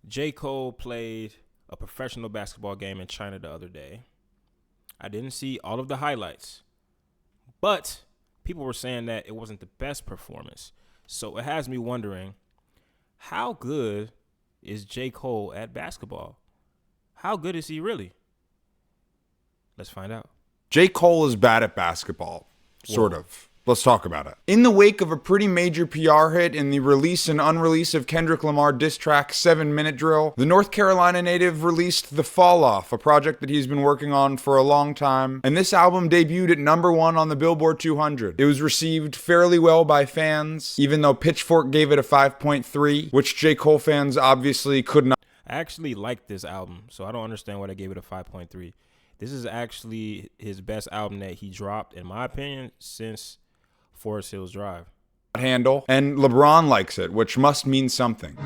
J. Cole played a professional basketball game in China the other day. I didn't see all of the highlights, but people were saying that it wasn't the best performance. So it has me wondering, how good is J. Cole at basketball? How good is he really? Let's find out. J. Cole is bad at basketball, sort of. Let's talk about it. In the wake of a pretty major PR hit in the release and unrelease of Kendrick Lamar diss track 7 Minute Drill, the North Carolina native released The Fall Off, a project that he's been working on for a long time, and this album debuted at #1 on the Billboard 200. It was received fairly well by fans, even though Pitchfork gave it a 5.3, which J. Cole fans obviously could not. I actually like this album, so I don't understand why they gave it a 5.3. This is actually his best album that he dropped, in my opinion, since Forest Hills Drive. Handle, and LeBron likes it, which must mean something.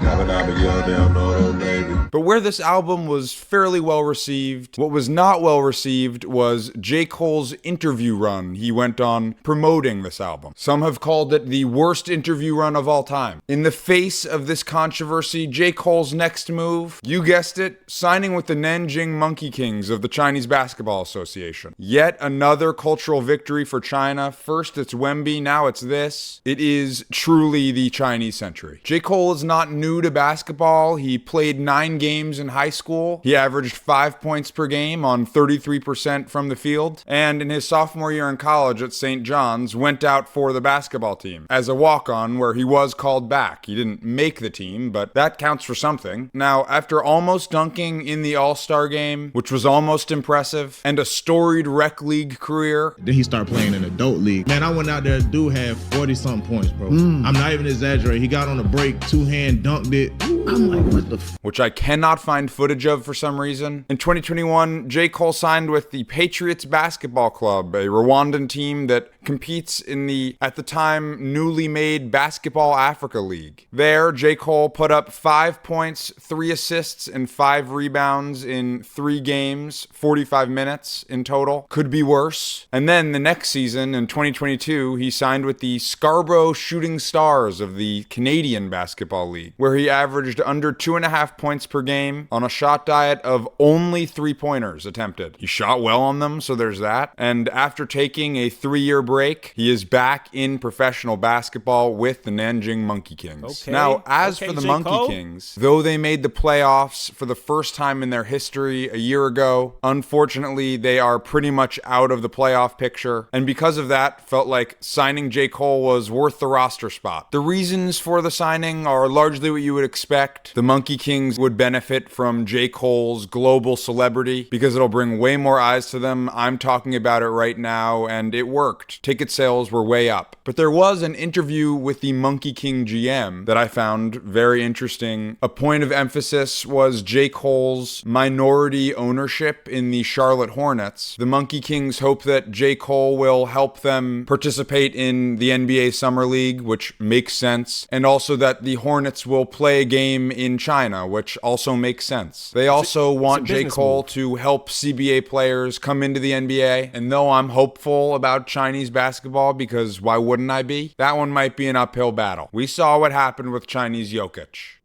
But where this album was fairly well received, what was not well received was J. Cole's interview run he went on promoting this album. Some have called it the worst interview run of all time. In the face of this controversy, J. Cole's next move, you guessed it, signing with the Nanjing Monkey Kings of the Chinese Basketball Association. Yet another cultural victory for China. First it's Wemby, now it's this. It is truly the Chinese century. J. Cole is not new to basketball. He played 9 games in high school. He averaged 5 points per game on 33% from the field. And in his sophomore year in college at St. John's, went out for the basketball team as a walk-on where he was called back. He didn't make the team, but that counts for something. Now, after almost dunking in the All-Star game, which was almost impressive, and a storied rec league career. Then he started playing in adult league. Man, I went out there, dude had 40-something points, bro. I'm not even exaggerating. He got on a break, 2-hand dunked it. I'm like, what the which I cannot find footage of for some reason. In 2021, J. Cole signed with the Patriots Basketball Club, a Rwandan team that competes in the, at the time, newly made Basketball Africa League. There, J. Cole put up 5 points, 3 assists, and 5 rebounds in 3 games, 45 minutes in total. Could be worse. And then the next season, in 2022, he signed with the Scarborough Shooting Stars of the Canadian Basketball League, where he averaged under 2.5 points per game on a shot diet of only 3-pointers attempted. He shot well on them, so there's that. And after taking a 3-year break, he is back in professional basketball with the Nanjing Monkey Kings. Okay. Now, as for the J. Monkey Cole? Kings, though they made the playoffs for the first time in their history a year ago, unfortunately, they are pretty much out of the playoff picture. And because of that, felt like signing J. Cole was worth the roster spot. The reasons for the signing are largely what you would expect. The Monkey Kings would benefit from J. Cole's global celebrity because it'll bring way more eyes to them. I'm talking about it right now, and it worked. Ticket sales were way up. But there was an interview with the Monkey King GM that I found very interesting. A point of emphasis was J. Cole's minority ownership in the Charlotte Hornets. The Monkey Kings hope that J. Cole will help them participate in the NBA Summer League, which makes sense, and also that the Hornets will play a game in China, which also makes sense. They also want J. Cole to help CBA players come into the NBA, and though I'm hopeful about Chinese basketball, because why wouldn't I be? That one might be an uphill battle. We saw what happened with Chinese Jokic.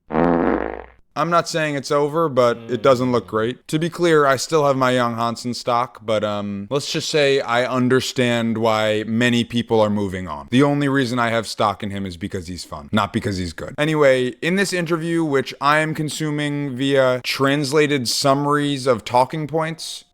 I'm not saying it's over, but it doesn't look great. To be clear, I still have my Young Hansen stock, but let's just say I understand why many people are moving on. The only reason I have stock in him is because he's fun, not because he's good. Anyway, in this interview, which I am consuming via translated summaries of talking points,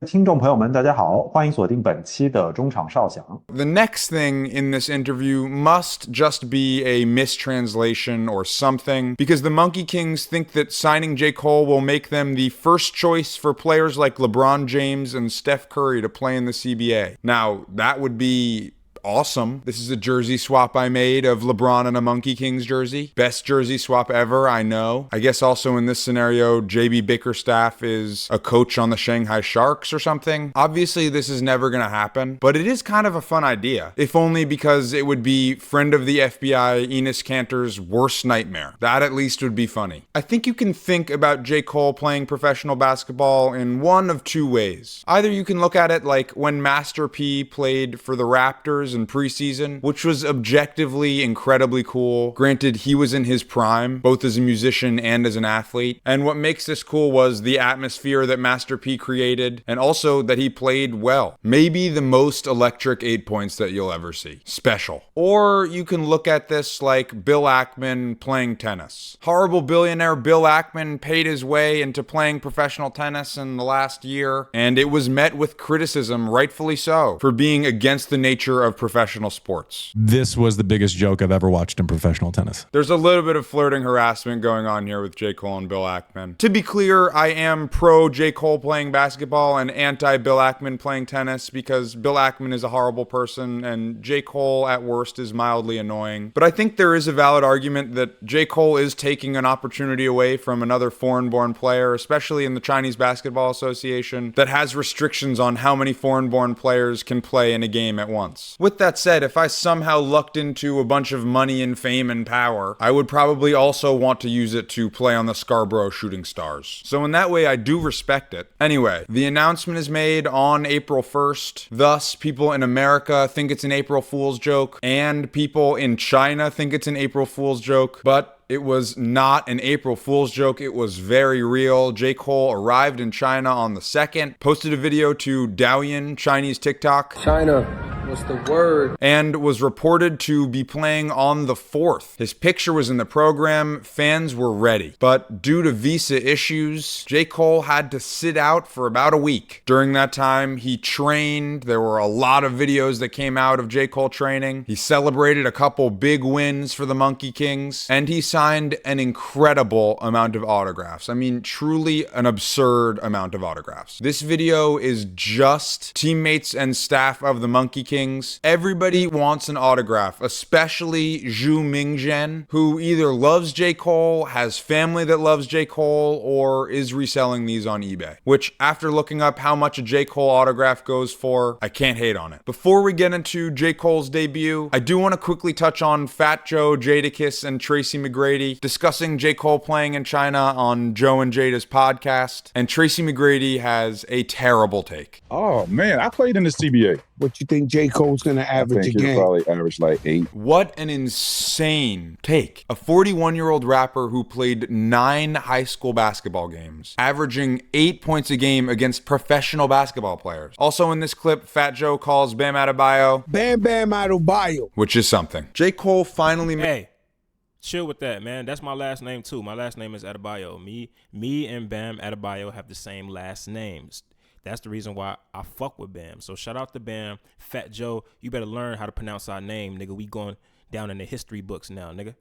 听众朋友们，大家好，欢迎锁定本期的中场哨响。 the next thing in this interview must just be a mistranslation or something, because the Monkey Kings think that signing J. Cole will make them the first choice for players like LeBron James and Steph Curry to play in the CBA. Now, that would be awesome. This is a jersey swap I made of LeBron and a Monkey Kings jersey. Best jersey swap ever, I know. I guess also in this scenario, JB Bickerstaff is a coach on the Shanghai Sharks or something. Obviously, this is never gonna happen, but it is kind of a fun idea, if only because it would be friend of the FBI Enos Kanter's worst nightmare. That at least would be funny. I think you can think about J. Cole playing professional basketball in one of two ways. Either you can look at it like when Master P played for the Raptors pictures in preseason, which was objectively incredibly cool. Granted, he was in his prime, both as a musician and as an athlete. And what makes this cool was the atmosphere that Master P created, and also that he played well. Maybe the most electric 8 points that you'll ever see. Special. Or you can look at this like Bill Ackman playing tennis. Horrible billionaire Bill Ackman paid his way into playing professional tennis in the last year, and it was met with criticism, rightfully so, for being against the nature of professional sports. This was the biggest joke I've ever watched in professional tennis. There's a little bit of flirting harassment going on here with J. Cole and Bill Ackman. To be clear, I am pro J. Cole playing basketball and anti Bill Ackman playing tennis because Bill Ackman is a horrible person and J. Cole at worst is mildly annoying. But I think there is a valid argument that J. Cole is taking an opportunity away from another foreign-born player, especially in the Chinese Basketball Association, that has restrictions on how many foreign-born players can play in a game at once. With that said, if I somehow lucked into a bunch of money and fame and power, I would probably also want to use it to play on the Scarborough Shooting Stars. So in that way, I do respect it. Anyway, the announcement is made on April 1st. Thus, people in America think it's an April Fool's joke, and people in China think it's an April Fool's joke, but it was not an April Fool's joke. It was very real. J. Cole arrived in China on the 2nd, posted a video to Douyin, Chinese TikTok. China, what's the word? And was reported to be playing on the 4th. His picture was in the program. Fans were ready. But due to visa issues, J. Cole had to sit out for about a week. During that time, he trained. There were a lot of videos that came out of J. Cole training. He celebrated a couple big wins for the Monkey Kings. And he signed an incredible amount of autographs. I mean, truly an absurd amount of autographs. This video is just teammates and staff of the Monkey Kings. Everybody wants an autograph, especially Zhu Mingzhen, who either loves J. Cole, has family that loves J. Cole, or is reselling these on eBay. Which, after looking up how much a J. Cole autograph goes for, I can't hate on it. Before we get into J. Cole's debut, I do want to quickly touch on Fat Joe, Jadakiss, and Tracy McGrady discussing J. Cole playing in China on Joe and Jada's podcast, and Tracy McGrady has a terrible take. Oh man, I played in the CBA. What you think J. Cole's gonna average I think again? he'll probably average like 8. What an insane take. A 41-year-old rapper who played 9 high school basketball games, averaging 8 points a game against professional basketball players. Also in this clip, Fat Joe calls Bam Adebayo Bam Bam Adebayo, which is something. J. Cole finally Hey, chill with that, man. That's my last name too. My last name is Adebayo. Me and Bam Adebayo have the same last names. That's the reason why I fuck with Bam. So shout out to Bam. Fat Joe, you better learn how to pronounce our name, nigga. We going down in the history books now, nigga.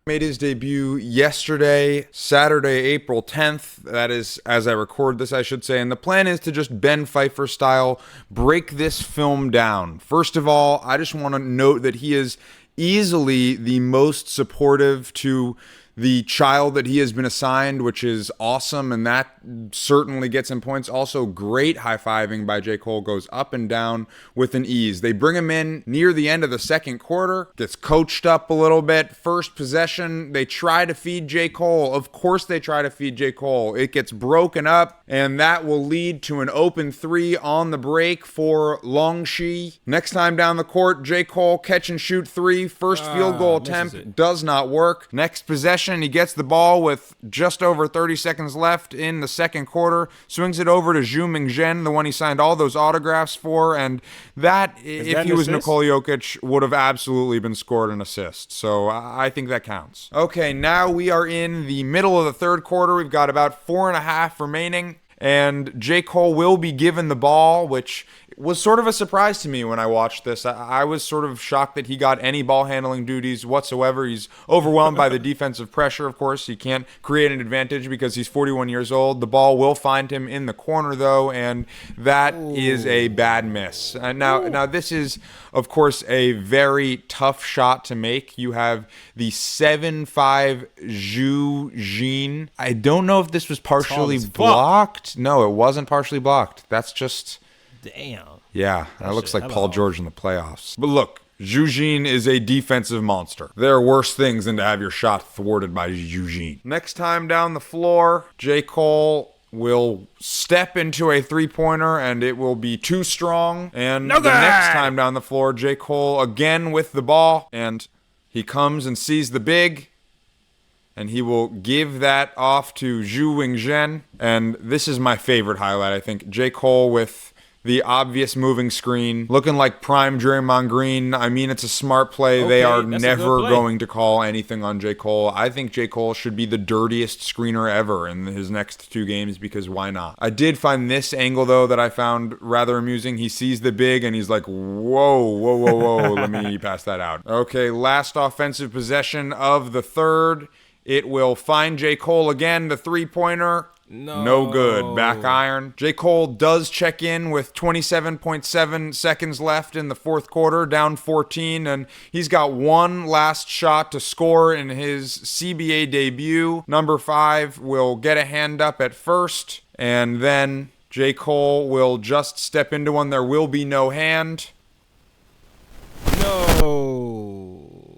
Made his debut yesterday, Saturday, April 10th. That is, as I record this, I should say. And the plan is to just Ben Pfeiffer style break this film down. First of all, I just want to note that he is easily the most supportive to the child that he has been assigned, which is awesome, and that certainly gets him points. Also, great high-fiving by J. Cole, goes up and down with an ease. They bring him in near the end of the second quarter, gets coached up a little bit. First possession, they try to feed J. Cole. Of course they try to feed J. Cole. It gets broken up, and that will lead to an open 3 on the break for Longxi. Next time down the court, J. Cole catch and shoot 3. First field goal attempt does not work. Next possession, he gets the ball with just over 30 seconds left in the second quarter, swings it over to Zhu Mingzhen, the one he signed all those autographs for, and that, if he was Nikola Jokic, would have absolutely been scored an assist. So I think that counts. Okay, now we are in the middle of the third quarter. We've got about 4.5 remaining, and J. Cole will be given the ball, which was sort of a surprise to me when I watched this. I was sort of shocked that he got any ball handling duties whatsoever. He's overwhelmed by the defensive pressure, of course. He can't create an advantage because he's 41 years old. The ball will find him in the corner, though, and that is a bad miss. Now, this is, of course, a very tough shot to make. You have the 7'5" Zhu Jin. I don't know if this was partially blocked. No, it wasn't partially blocked. That's just... Damn. Yeah, that looks like Paul George in the playoffs. But look, Zhu Jin is a defensive monster. There are worse things than to have your shot thwarted by Zhu Jin. Next time down the floor, J. Cole will step into a three-pointer, and it will be too strong. And No the good. next time down the floor, J. Cole again with the ball, and he comes and sees the big, and he will give that off to Zhu Wingzhen. And this is my favorite highlight, I think. J. Cole with the obvious moving screen, looking like prime Draymond Green. I mean, it's a smart play. Okay, they are that's a good never play. going to call anything on J. Cole. I think J. Cole should be the dirtiest screener ever in his next 2 games, because why not? I did find this angle, though, that I found rather amusing. He sees the big, and he's like, whoa, whoa, whoa, whoa. Let me pass that out. Okay, last offensive possession of the third. It will find J. Cole again, the three-pointer. No good. Back iron. J. Cole does check in with 27.7 seconds left in the fourth quarter, down 14, and he's got one last shot to score in his CBA debut. Number 5 will get a hand up at first, and then J. Cole will just step into one. There will be no hand. No.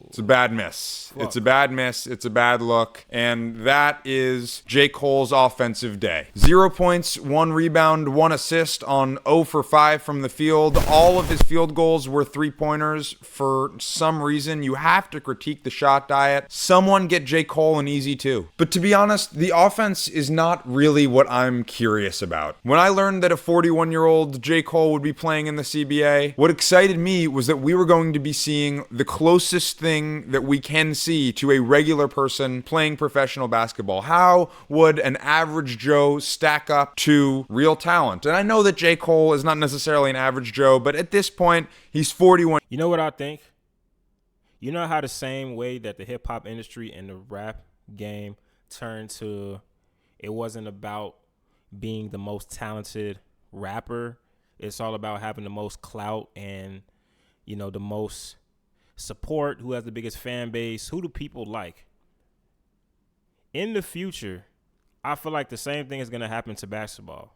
It's a bad miss. It's a bad miss. It's a bad look. And that is J. Cole's offensive day. 0 points, 1 rebound, 1 assist on 0 for 5 from the field. All of his field goals were three-pointers. For some reason, you have to critique the shot diet. Someone get J. Cole an easy 2. But to be honest, the offense is not really what I'm curious about. When I learned that a 41-year-old J. Cole would be playing in the CBA, what excited me was that we were going to be seeing the closest thing that we can see to a regular person playing professional basketball. How would an average Joe stack up to real talent? And I know that J. Cole is not necessarily an average Joe, but at this point, he's 41. You know what I think? You know how the same way that the hip-hop industry and the rap game turned to, it wasn't about being the most talented rapper. It's all about having the most clout and, you know, the most support, who has the biggest fan base, who do people like. In the future, I feel like the same thing is going to happen to basketball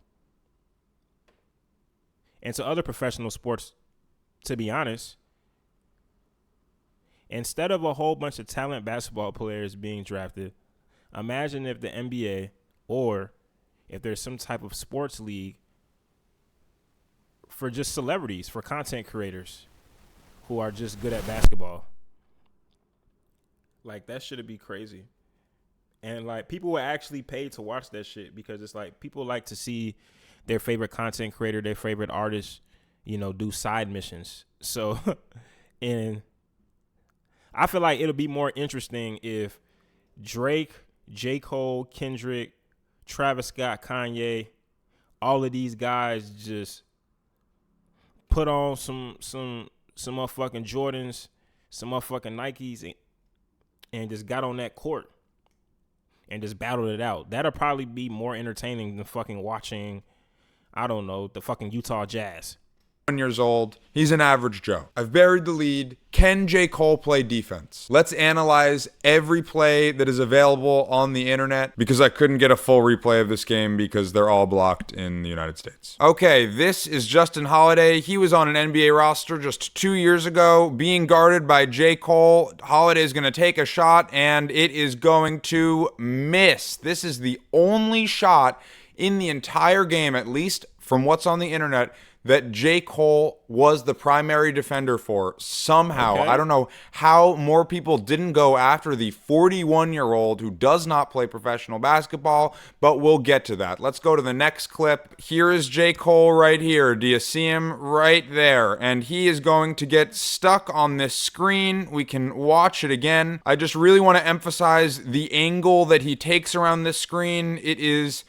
and to other professional sports, to be honest. Instead of a whole bunch of talent basketball players being drafted, imagine if the NBA, or if there's some type of sports league for just celebrities, for content creators who are just good at basketball. Like, that shit'd be crazy. And like, people were actually paid to watch that shit, because it's like, people like to see their favorite content creator, their favorite artist, you know, do side missions. So, and I feel like it'll be more interesting if Drake, J. Cole, Kendrick, Travis Scott, Kanye, all of these guys just put on some motherfucking Jordans, some motherfucking Nikes, and just got on that court and just battled it out. That'll probably be more entertaining than fucking watching, I don't know, the fucking Utah Jazz. Years old. He's an average Joe. I've buried the lead. Can J. Cole play defense? Let's analyze every play that is available on the internet, because I couldn't get a full replay of this game because they're all blocked in the United States. Okay, this is Justin Holiday. He was on an NBA roster just 2 years ago, being guarded by J. Cole. Holiday is going to take a shot, and it is going to miss. This is the only shot in the entire game, at least from what's on the internet, that J. Cole was the primary defender for somehow. Okay. I don't know how more people didn't go after the 41-year-old who does not play professional basketball, but we'll get to that. Let's go to the next clip. Here is J. Cole right here. Do you see him right there? And he is going to get stuck on this screen. We can watch it again. I just really want to emphasize the angle that he takes around this screen. It is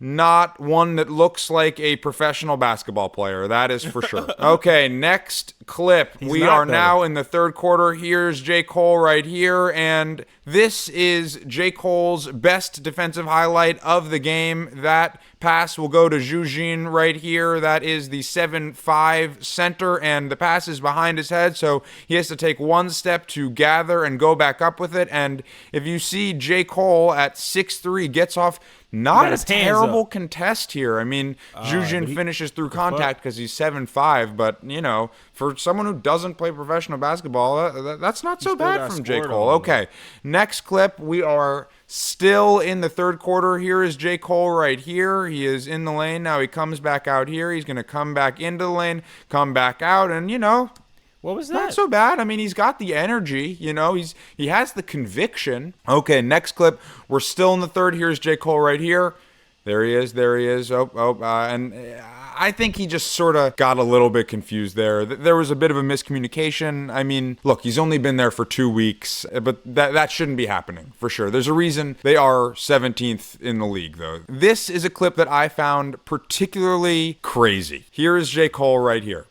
not one that looks like a professional basketball player. That is for sure. Okay, next clip. We are now in the third quarter. Here's J. Cole right here, and this is J. Cole's best defensive highlight of the game. That pass will go to Zhu Jin right here. That is the 7'5" center, and the pass is behind his head, so he has to take one step to gather and go back up with it. And if you see J. Cole at 6'3", gets off not a terrible contest here. I mean, Zhu Jin finishes through contact because he's 7'5", but, you know, for someone who doesn't play professional basketball, that's not so bad from J. Cole. Okay, Next clip, we are still in the third quarter. Here is J. Cole right here. He is in the lane. Now he comes back out here. He's going to come back into the lane, come back out, and, What was that? not so bad. I mean, he's got the energy, he has the conviction. Okay, next clip. We're still in the third. Here's J. Cole right here. There he is. And I think he just sort of got a little bit confused there. There was a bit of a miscommunication. I mean, look, he's only been there for 2 weeks, but that shouldn't be happening, for sure. There's a reason they are 17th in the league, though. This is a clip that I found particularly crazy. Here is J. Cole right here.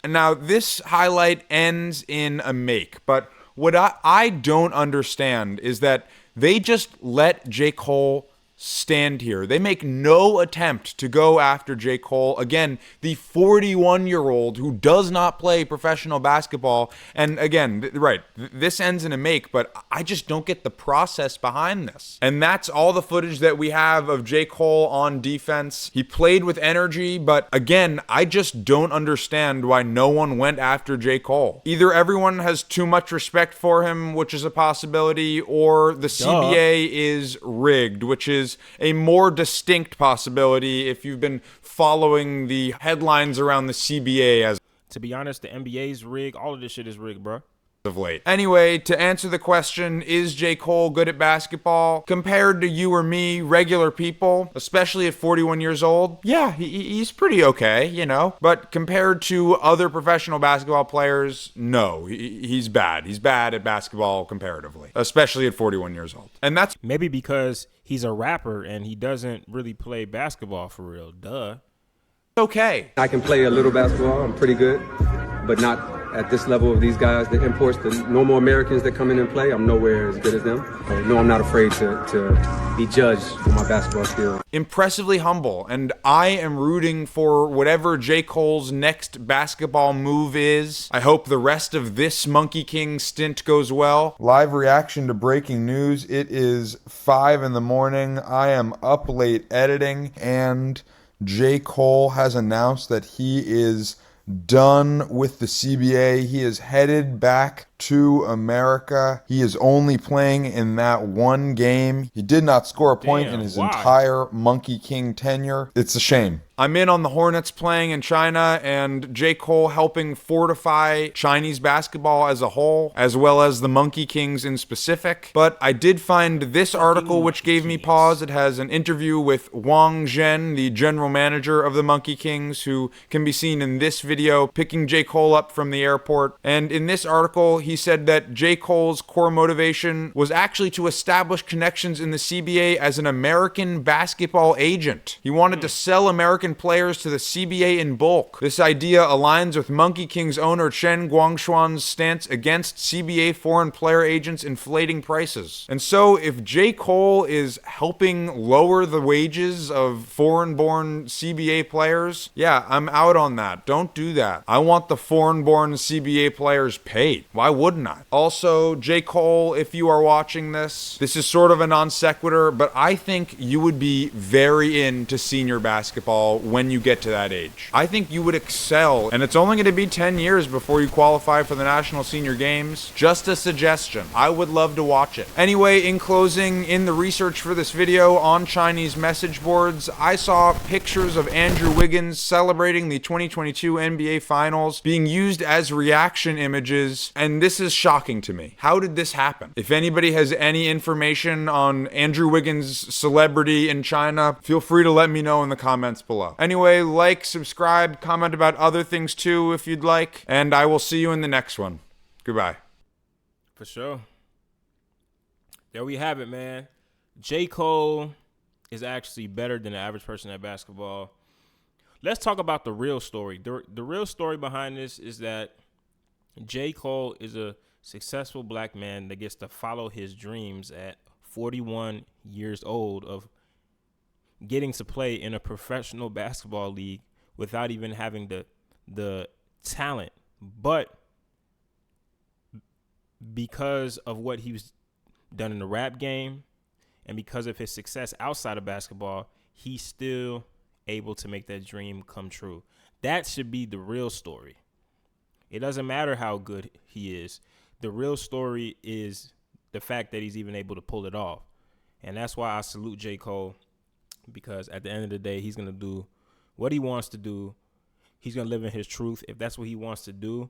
And now, this highlight ends in a make, but what I don't understand is that they just let J. Cole stand here. They make no attempt to go after J. Cole. Again, the 41-year-old who does not play professional basketball. And again, this ends in a make, but I just don't get the process behind this. And that's all the footage that we have of J. Cole on defense. He played with energy, but again, I just don't understand why no one went after J. Cole. Either everyone has too much respect for him, which is a possibility, or the CBA is rigged, which is a more distinct possibility if you've been following the headlines around the CBA as To be honest, the NBA's rigged. All of this shit is rigged, bro. of late. Anyway, to answer the question, is J. Cole good at basketball? Compared to you or me, regular people, especially at 41 years old, yeah, he's pretty okay, But compared to other professional basketball players, no, he's bad. He's bad at basketball comparatively, especially at 41 years old. And that's Maybe because he's a rapper and he doesn't really play basketball for real. Duh. okay. I can play a little basketball. I'm pretty good, but not at this level of these guys, the imports, the normal Americans that come in and play. I'm nowhere as good as them. No, I'm not afraid to be judged for my basketball skills. Impressively humble, and I am rooting for whatever J. Cole's next basketball move is. I hope the rest of this Monkey King stint goes well. Live reaction to breaking news. It is 5 a.m. I am up late editing, and J. Cole has announced that he is done with the CBA. He is headed back to America. He is only playing in that one game. He did not score a point in his entire Monkey King tenure. It's a shame. I'm in on the Hornets playing in China and J. Cole helping fortify Chinese basketball as a whole, as well as the Monkey Kings in specific. But I did find this article which gave me pause. It has an interview with Wang Zhen, the general manager of the Monkey Kings, who can be seen in this video picking J. Cole up from the airport. And in this article, he said that J. Cole's core motivation was actually to establish connections in the CBA as an American basketball agent. He wanted to sell American players to the CBA in bulk. This idea aligns with Monkey King's owner Chen Guangshuan's stance against CBA foreign player agents inflating prices. And so if J. Cole is helping lower the wages of foreign-born CBA players, yeah, I'm out on that. Don't do that. I want the foreign-born CBA players paid. Why wouldn't I? Also, J. Cole, if you are watching this is sort of a non sequitur, but I think you would be very into senior basketball when you get to that age. I think you would excel, and it's only going to be 10 years before you qualify for the National Senior Games. Just a suggestion. I would love to watch it. Anyway, in closing, in the research for this video on Chinese message boards, I saw pictures of Andrew Wiggins celebrating the 2022 NBA Finals being used as reaction images, and this is shocking to me. How did this happen? If anybody has any information on Andrew Wiggins' celebrity in China, feel free to let me know in the comments below. Anyway, like, subscribe, comment about other things too if you'd like, and I will see you in the next one. Goodbye. For sure. There we have it, man. J. Cole is actually better than the average person at basketball. Let's talk about the real story. The real story behind this is that J. Cole is a successful black man that gets to follow his dreams at 41 years old of getting to play in a professional basketball league without even having the talent. But because of what he's done in the rap game and because of his success outside of basketball, he's still able to make that dream come true. That should be the real story. It doesn't matter how good he is. The real story is the fact that he's even able to pull it off. And that's why I salute J. Cole, because at the end of the day, he's going to do what he wants to do. He's going to live in his truth. If that's what he wants to do,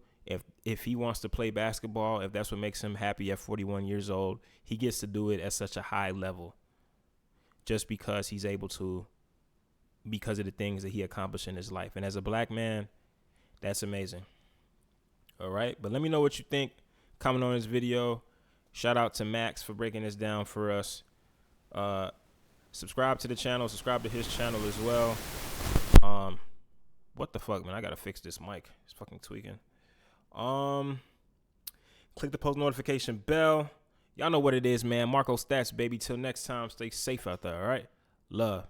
if he wants to play basketball, if that's what makes him happy at 41 years old, he gets to do it at such a high level just because he's able to, because of the things that he accomplished in his life. And as a black man, that's amazing. All right. But let me know what you think. Comment on this video. Shout out to Max for breaking this down for us. Subscribe to the channel. Subscribe to his channel as well. What the fuck, man? I gotta fix this mic. It's fucking tweaking. Click the post notification bell. Y'all know what it is, man. Marko Stats, baby. Till next time, stay safe out there, all right? Love.